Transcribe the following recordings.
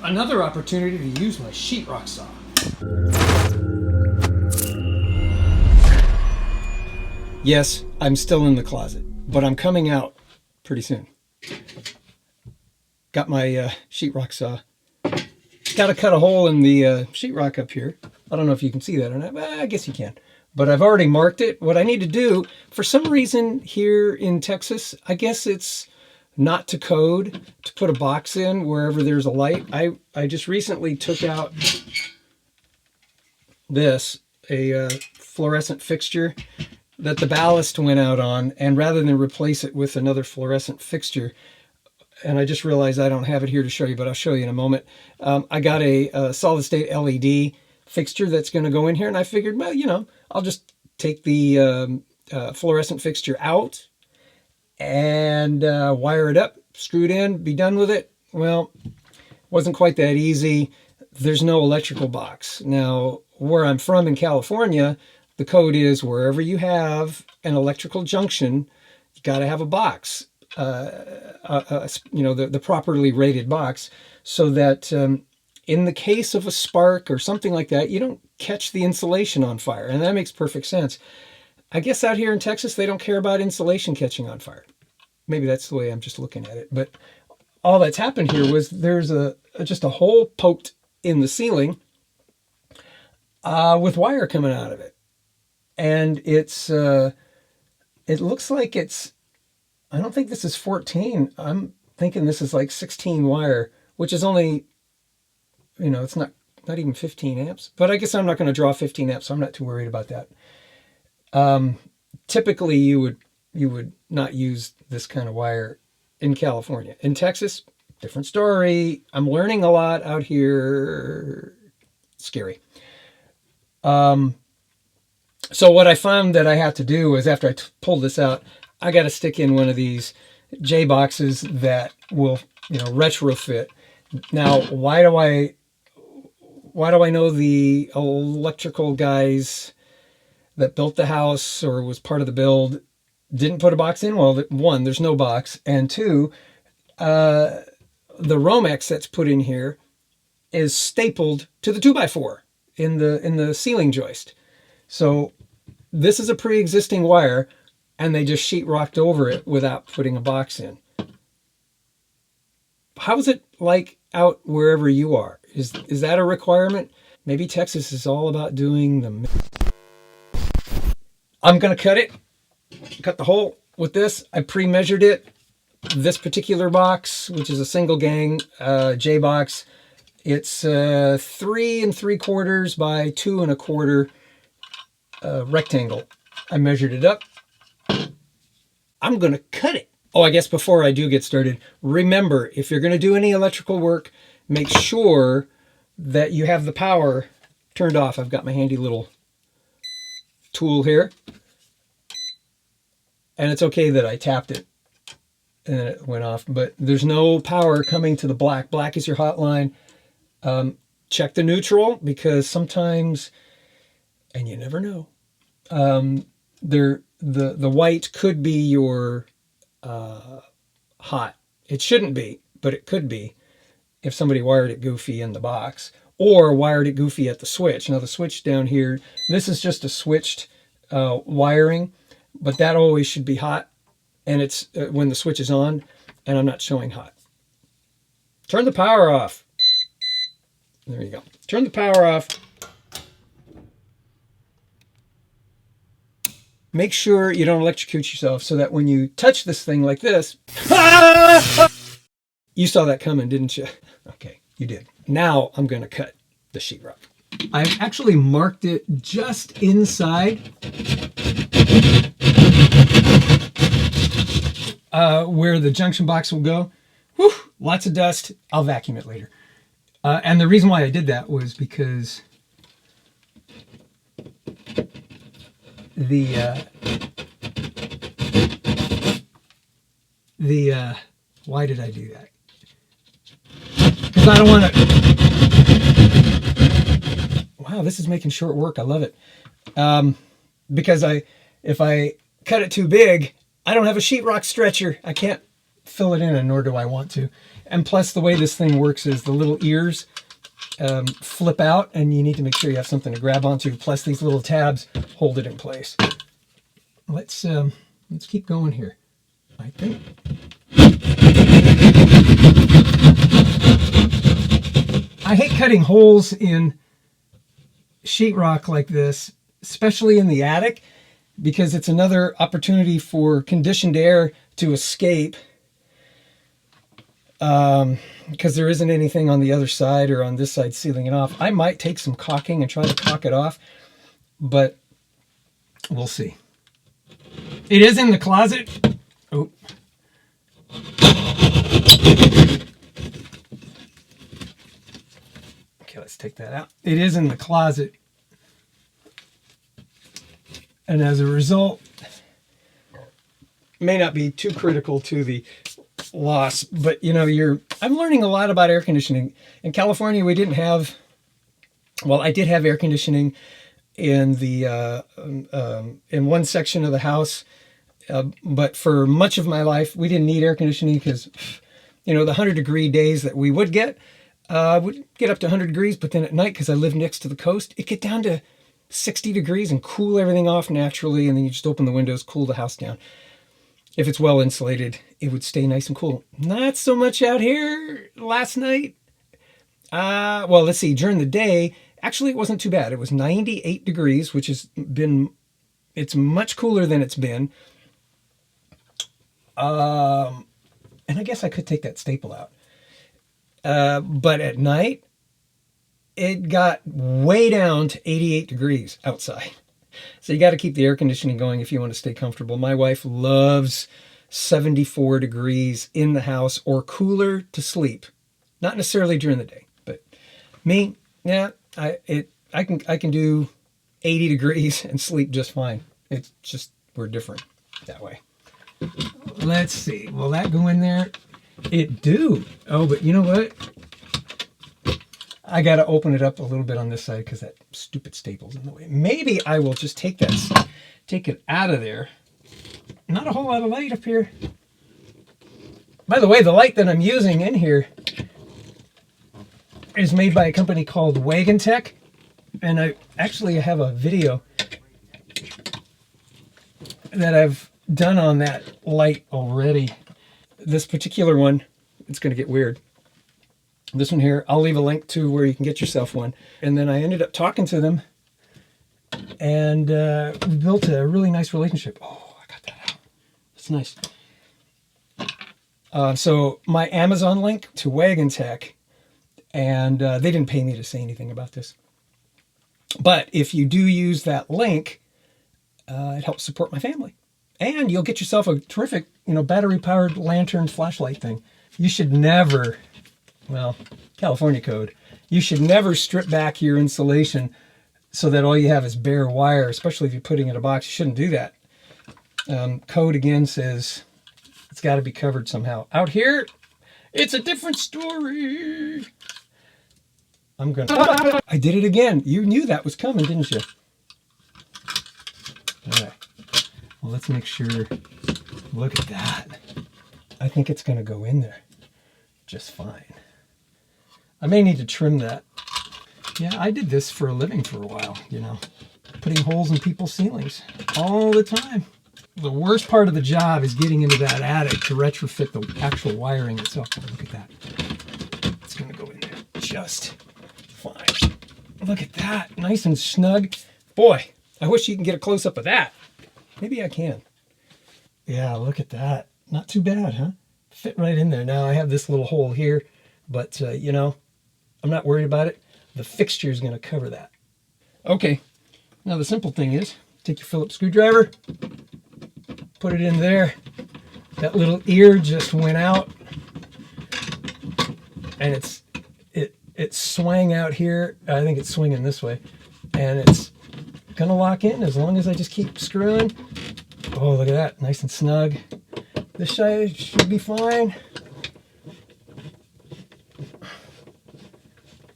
Another opportunity to use my sheetrock saw. Yes, I'm still in the closet, but I'm coming out pretty soon. Got my sheetrock saw. Got to cut a hole in the sheetrock up here. I don't know if you can see that or not. Well, I guess you can. But I've already marked it. What I need to do, for some reason here in Texas, I guess it's not to code to put a box in wherever there's a light. I just recently took out this, a fluorescent fixture that the ballast went out on, and rather than replace it with another fluorescent fixture, and I just realized I don't have it here to show you, but I'll show you in a moment. I got a solid state LED fixture that's going to go in here, and I figured, well, you know, I'll just take the fluorescent fixture out and wire it up, screw it in, be done with it. Well, wasn't quite that easy. There's no electrical box. Now, where I'm from in California, the code is wherever you have an electrical junction, you got to have a box, you know, the properly rated box, so that in the case of a spark or something like that, you don't catch the insulation on fire. And that makes perfect sense. I guess out here in Texas, they don't care about insulation catching on fire. Maybe that's the way I'm just looking at it. But all that's happened here was there's just a hole poked in the ceiling with wire coming out of it. And it's, it looks like it's, I don't think this is 14. I'm thinking this is like 16 wire, which is only, you know, it's not even 15 amps. But I guess I'm not going to draw 15 amps, so I'm not too worried about that. Typically, you would not use this kind of wire in California. In Texas, different story. I'm learning a lot out here. Scary. So what I found that I have to do is, after I pull this out, I got to stick in one of these J boxes that will, you know, retrofit. Now, why do I know the electrical guys that built the house or was part of the build didn't put a box in? Well, one, there's no box, and two, the Romex that's put in here is stapled to the 2x4 in the ceiling joist. So this is a pre-existing wire, and they just sheetrocked over it without putting a box in. How's it like out wherever you are? Is that a requirement? Maybe Texas is all about doing the... I'm going to cut the hole with this. I pre-measured it. This particular box, which is a single gang J box, it's 3 3/4 by 2 1/4 rectangle. I measured it up. I'm going to cut it. Oh, I guess before I do get started, remember, if you're going to do any electrical work, make sure that you have the power turned off. I've got my handy little tool here. And it's okay that I tapped it and then it went off, but there's no power coming to the black. Black is your hot line. Check the neutral, because sometimes, and you never know, the white could be your hot. It shouldn't be, but it could be if somebody wired it goofy in the box or wired it goofy at the switch. Now the switch down here, this is just a switched wiring, but that always should be hot, and it's when the switch is on, and I'm not showing hot. Turn the power off. There you go. Turn the power off. Make sure you don't electrocute yourself, so that when you touch this thing like this, you saw that coming, didn't you? Okay, you did. Now I'm going to cut the sheetrock. I've actually marked it just inside where the junction box will go. Whew, lots of dust. I'll vacuum it later. And the reason why I did that was because why did I do that? Because I don't want to... Wow, this is making short work. I love it. Because if I cut it too big, I don't have a sheetrock stretcher. I can't fill it in, and nor do I want to. And plus the way this thing works is the little ears flip out, and you need to make sure you have something to grab onto. Plus these little tabs hold it in place. Let's keep going here. I think. I hate cutting holes in sheetrock like this, especially in the attic, because it's another opportunity for conditioned air to escape. Because there isn't anything on the other side or on this side sealing it off. I might take some caulking and try to caulk it off, but we'll see. It is in the closet. Oh. Okay, let's take that out. It is in the closet. And as a result, may not be too critical to the loss, but you know, I'm learning a lot about air conditioning. In California, we didn't have, well, I did have air conditioning in the in one section of the house, but for much of my life, we didn't need air conditioning because, you know, the 100-degree days that we would get up to 100 degrees, but then at night, because I live next to the coast, it get down to 60 degrees and cool everything off naturally, and then you just open the windows, cool the house down. If it's well insulated, it would stay nice and cool. Not so much out here last night. Well, let's see, during the day, actually it wasn't too bad. It was 98 degrees, which has been, it's much cooler than it's been. And I guess I could take that staple out. But at night, it got way down to 88 degrees outside. So you got to keep the air conditioning going if you want to stay comfortable. My wife loves 74 degrees in the house or cooler to sleep. Not necessarily during the day, but me, yeah, I can do 80 degrees and sleep just fine. It's just, we're different that way. Let's see. Will that go in there? It do. Oh, but you know what? I got to open it up a little bit on this side because that stupid staple's in the way. Maybe I will just take it out of there. Not a whole lot of light up here. By the way, the light that I'm using in here is made by a company called Wagentech. And I actually have a video that I've done on that light already. This particular one, it's going to get weird. This one here, I'll leave a link to where you can get yourself one. And then I ended up talking to them, and we built a really nice relationship. Oh, I got that out. That's nice. So my Amazon link to Wagentech, and they didn't pay me to say anything about this. But if you do use that link, it helps support my family. And you'll get yourself a terrific, battery-powered lantern flashlight thing. You should never... Well, California code. You should never strip back your insulation so that all you have is bare wire, especially if you're putting it in a box. You shouldn't do that. Code again says it's got to be covered somehow. Out here, it's a different story. I did it again. You knew that was coming, didn't you? All right. Well, let's make sure. Look at that. I think it's going to go in there just fine. I may need to trim that. Yeah, I did this for a living for a while, putting holes in people's ceilings all the time. The worst part of the job is getting into that attic to retrofit the actual wiring itself. Look at that. It's going to go in there just fine. Look at that. Nice and snug. Boy, I wish you can get a close-up of that. Maybe I can. Yeah, look at that. Not too bad, huh? Fit right in there. Now I have this little hole here, but, I'm not worried about it. The fixture is going to cover that. Okay, now the simple thing is, take your Phillips screwdriver, put it in there. That little ear just went out, and it swang out here. I think it's swinging this way, and it's going to lock in as long as I just keep screwing. Oh, look at that, nice and snug. This side should be fine.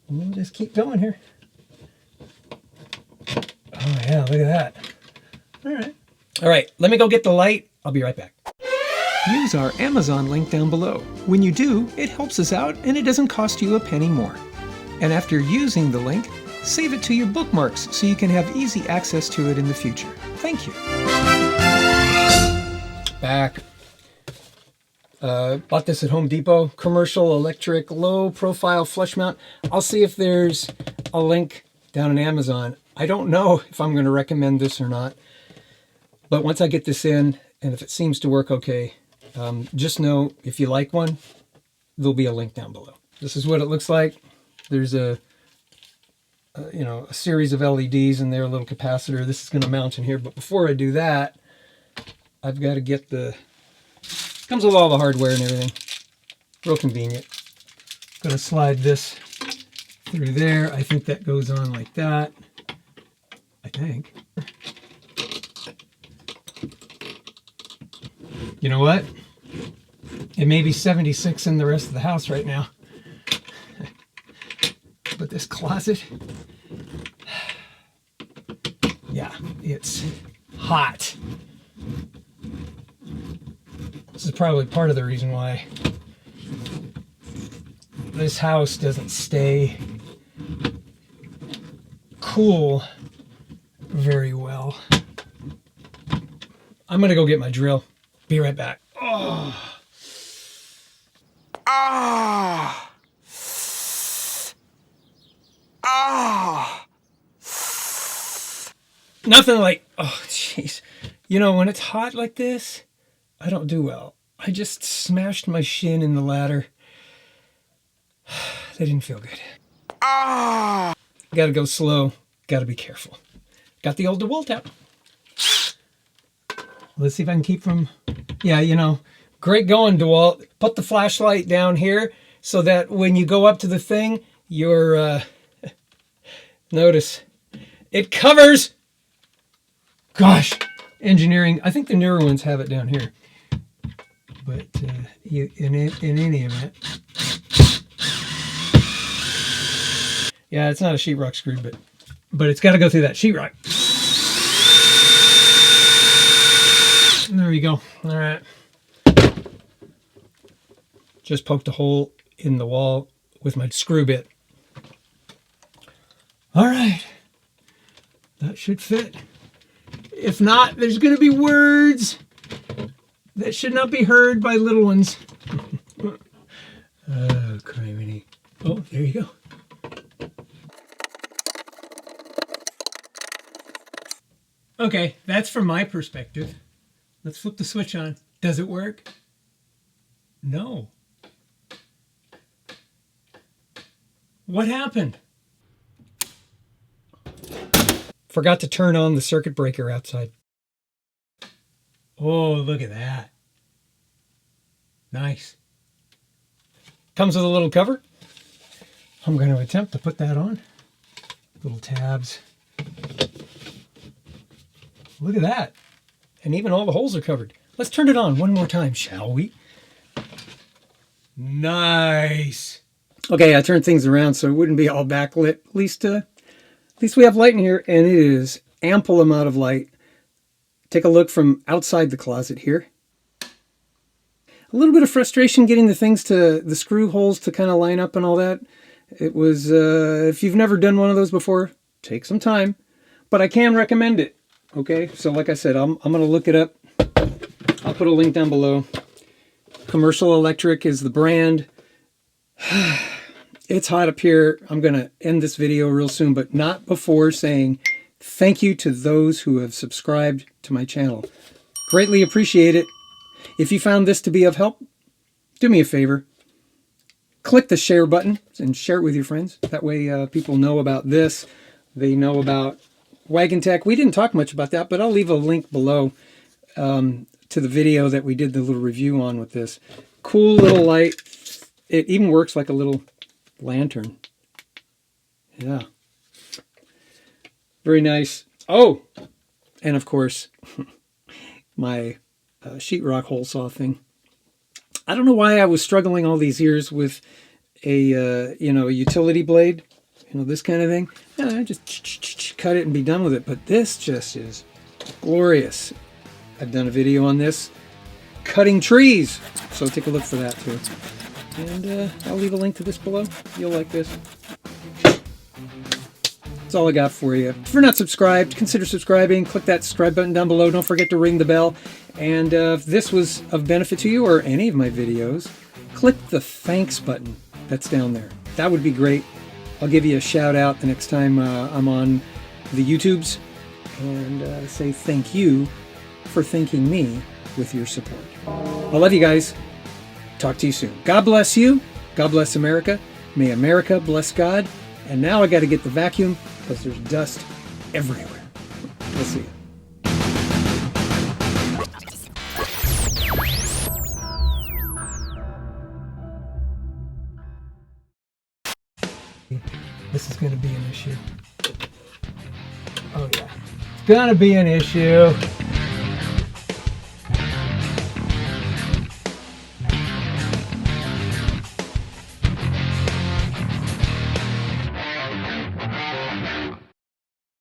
We'll just keep going here. Oh yeah, look at that. All right, let me go get the light. I'll be right back. use our Amazon link down below. When you do, it helps us out and it doesn't cost you a penny more. And after using the link, save it to your bookmarks so you can have easy access to it in the future. Thank you. Back. Bought this at Home Depot. Commercial electric low profile flush mount. I'll see if there's a link down on Amazon. I don't know if I'm going to recommend this or not. But once I get this in, and if it seems to work okay, just know if you like one, there'll be a link down below. This is what it looks like. There's a series of LEDs in there, a little capacitor. This is going to mount in here. But before I do that, I've got to get comes with all the hardware and everything. Real convenient. Going to slide this through there. I think that goes on like that. I think. You know what? It may be 76 in the rest of the house right now. But this closet, yeah, it's hot. This is probably part of the reason why this house doesn't stay cool very well. I'm gonna go get my drill. Be right back. Oh. Ah. Ah. Nothing like, oh jeez. You know, when it's hot like this, I don't do well. I just smashed my shin in the ladder. That didn't feel good. Ah! Gotta go slow. Gotta be careful. Got the old DeWalt out. Let's see if I can keep from... Yeah, you know, great going, DeWalt. Put the flashlight down here so that when you go up to the thing, you're... Notice, it covers... Gosh, engineering. I think the newer ones have it down here. But in any event... Yeah, it's not a sheetrock screw, but it's got to go through that sheetrock. There we go. All right. Just poked a hole in the wall with my screw bit. All right. That should fit. If not, there's going to be words that should not be heard by little ones. Oh, criminy. Oh, there you go. Okay, that's from my perspective. Let's flip the switch on. Does it work? No. What happened? Forgot to turn on the circuit breaker outside. Oh, look at that. Nice. Comes with a little cover. I'm going to attempt to put that on. Little tabs. Look at that. And even all the holes are covered. Let's turn it on one more time, shall we? Nice. Okay, I turned things around so it wouldn't be all backlit. At least we have light in here, and it is ample amount of light. Take a look from outside the closet here. A little bit of frustration getting the screw holes to kind of line up and all that. It was, if you've never done one of those before, take some time. But I can recommend it. Okay, so like I said, I'm going to look it up. I'll put a link down below. Commercial Electric is the brand. It's hot up here. I'm going to end this video real soon, but not before saying thank you to those who have subscribed to my channel. Greatly appreciate it. If you found this to be of help, do me a favor. Click the share button and share it with your friends. That way people know about this. They know about Wagon Tech. We didn't talk much about that, but I'll leave a link below to the video that we did the little review on with this. Cool little light. It even works like a little lantern. Yeah. Very nice. Oh, and of course, my sheetrock hole saw thing. I don't know why I was struggling all these years with a utility blade. You know, this kind of thing. I just cut it and be done with it. But this just is glorious. I've done a video on this. cutting trees. So take a look for that too. And I'll leave a link to this below. You'll like this. That's all I got for you. If you're not subscribed, consider subscribing. Click that subscribe button down below. Don't forget to ring the bell. And if this was of benefit to you or any of my videos, click the thanks button that's down there. That would be great. I'll give you a shout out the next time I'm on the YouTubes and say thank you for thanking me with your support. I love you guys. Talk to you soon. God bless you. God bless America. May America bless God. And now I got to get the vacuum because there's dust everywhere. We'll see you. This is going to be an issue. Oh yeah. It's going to be an issue.